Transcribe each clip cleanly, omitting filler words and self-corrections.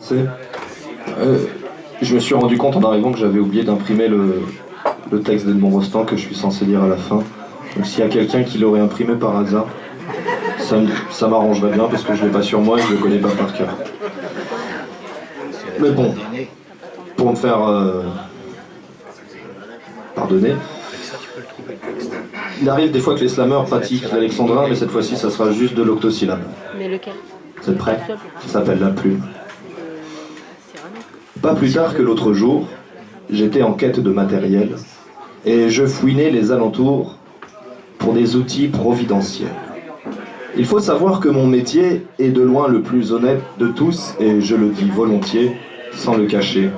C'est, je me suis rendu compte en arrivant que j'avais oublié d'imprimer le texte d'Edmond Rostand que je suis censé lire à la fin. Donc s'il y a quelqu'un qui l'aurait imprimé par hasard, ça m'arrangerait bien parce que je l'ai pas sur moi et je le connais pas par cœur. Mais bon, pour me faire pardonner, il arrive des fois que les slameurs pratiquent l'alexandrin, mais cette fois-ci ça sera juste de l'octosyllabe. Mais lequel? Vous êtes prêts? Ça s'appelle la plume. Pas plus tard que l'autre jour, j'étais en quête de matériel et je fouinais les alentours pour des outils providentiels. Il faut savoir que mon métier est de loin le plus honnête de tous et je le dis volontiers, sans le cacher,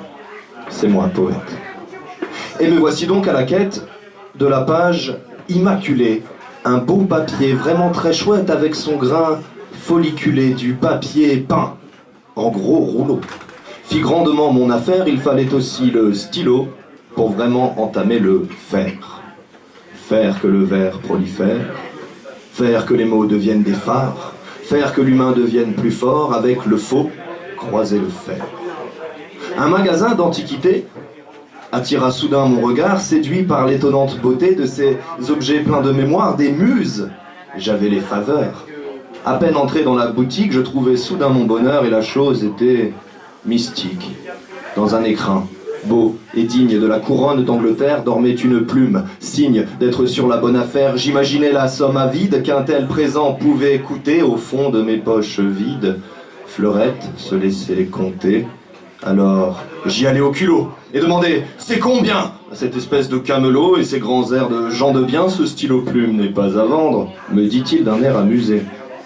c'est moi poète. Et me voici donc à la quête de la page immaculée, un beau papier vraiment très chouette avec son grain folliculé, du papier peint en gros rouleau. Fit grandement mon affaire, il fallait aussi le stylo pour vraiment entamer le faire. Faire que le vers prolifère, faire que les mots deviennent des phares, faire que l'humain devienne plus fort, avec le faux, croiser le fer. Un magasin d'antiquités attira soudain mon regard, séduit par l'étonnante beauté de ces objets pleins de mémoire, des muses. J'avais les faveurs. À peine entré dans la boutique, je trouvais soudain mon bonheur et la chose était mystique. Dans un écrin, beau et digne de la couronne d'Angleterre, dormait une plume, signe d'être sur la bonne affaire. J'imaginais la somme avide qu'un tel présent pouvait coûter au fond de mes poches vides. Fleurette se laissait compter. Alors, j'y allais au culot et demandais « C'est combien ?» à cette espèce de camelot et ses grands airs de gens de bien, ce stylo plume n'est pas à vendre, me dit-il d'un air amusé.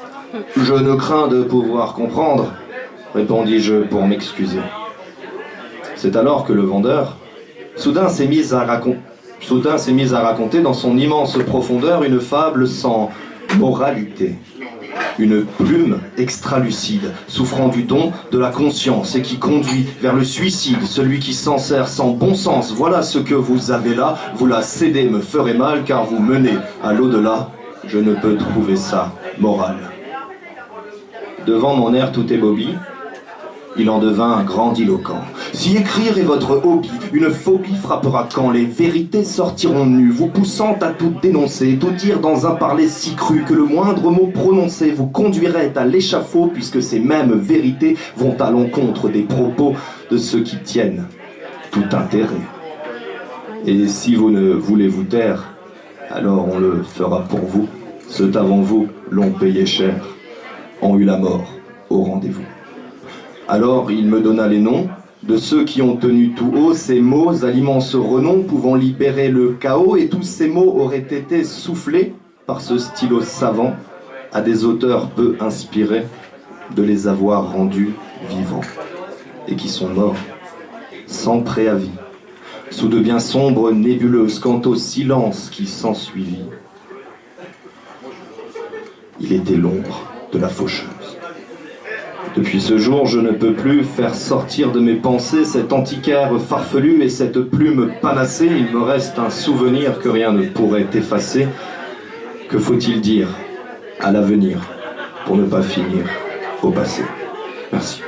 « Je ne crains de pouvoir comprendre, » répondis-je pour m'excuser. C'est alors que le vendeur, soudain s'est mis à raconter dans son immense profondeur une fable sans moralité. Une plume extralucide, souffrant du don de la conscience et qui conduit vers le suicide, celui qui s'en sert sans bon sens. Voilà ce que vous avez là, vous la cédez me ferait mal car vous menez à l'au-delà. Je ne peux trouver ça moral. Devant mon air tout ébobie, il en devint grandiloquent. Si écrire est votre hobby, une phobie frappera quand les vérités sortiront nues, vous poussant à tout dénoncer, tout dire dans un parler si cru que le moindre mot prononcé vous conduirait à l'échafaud, puisque ces mêmes vérités vont à l'encontre des propos de ceux qui tiennent tout intérêt. Et si vous ne voulez vous taire, alors on le fera pour vous. Ceux avant vous l'ont payé cher, ont eu la mort au rendez-vous. Alors il me donna les noms de ceux qui ont tenu tout haut ces mots à l'immense renom pouvant libérer le chaos, et tous ces mots auraient été soufflés par ce stylo savant à des auteurs peu inspirés de les avoir rendus vivants et qui sont morts sans préavis sous de bien sombres nébuleuses. Quant au silence qui s'ensuivit, il était l'ombre de la faucheuse. Depuis ce jour, je ne peux plus faire sortir de mes pensées cet antiquaire farfelu et cette plume panacée. Il me reste un souvenir que rien ne pourrait effacer. Que faut-il dire à l'avenir pour ne pas finir au passé? Merci.